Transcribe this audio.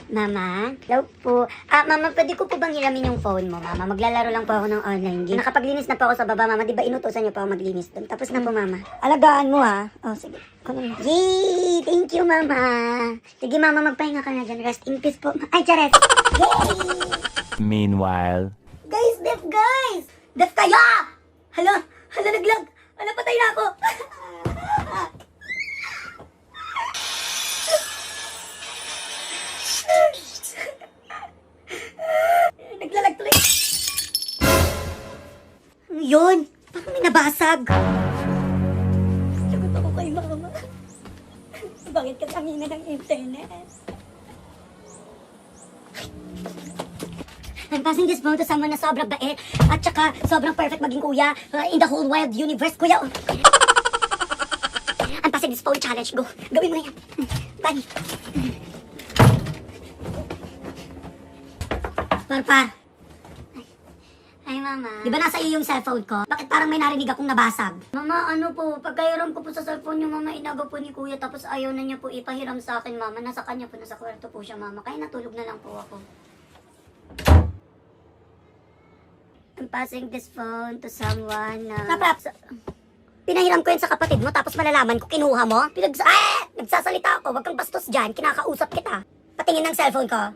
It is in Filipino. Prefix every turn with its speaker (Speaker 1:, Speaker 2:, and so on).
Speaker 1: Mama? Hello po. Mama, pwede ko po bang hiramin yung phone mo, Mama? Maglalaro lang po ako ng online game. Nakapaglinis na po ako sa baba, Mama. Di ba inutusan niyo po ako maglinis doon? Tapos na po, Mama. Alagaan mo, ha? Oh, sige. Yay! Thank you, Mama. Sige, Mama, magpahinga ka na dyan. Rest in peace po. Ay, charet! Yay!
Speaker 2: Meanwhile,
Speaker 1: Guys! Def kayo! Hala, naglag. Hala, patay na ako. Naglalag tuloy. Ano yun? Parang may nabasag. Sagot ako kay Mama. Bakit ka tangina ng internet? I'm passing this phone to someone na sobrang bait at saka sobrang perfect maging kuya in the whole wide universe. Kuya, oh. I'm passing this phone challenge. Go. Gawin mo na yan. Bani. Parpar. Ay, Mama. Di ba nasa iyo yung cellphone ko? Bakit parang may narinig akong nabasag? Mama, ano po? Pagkahiram ko po sa cellphone niyo, Mama, inaga po ni Kuya. Tapos ayaw na niya po ipahiram sa akin, Mama. Nasa kanya po, nasa kwarto po siya, Mama. Kaya natulog na lang po ako. I'm passing this phone to someone na... Pinahiram ko yun sa kapatid mo, tapos malalaman ko, kinuha mo? Nagsasalita ako, wag kang bastos dyan, kinakausap kita. Patingin ng cellphone ko.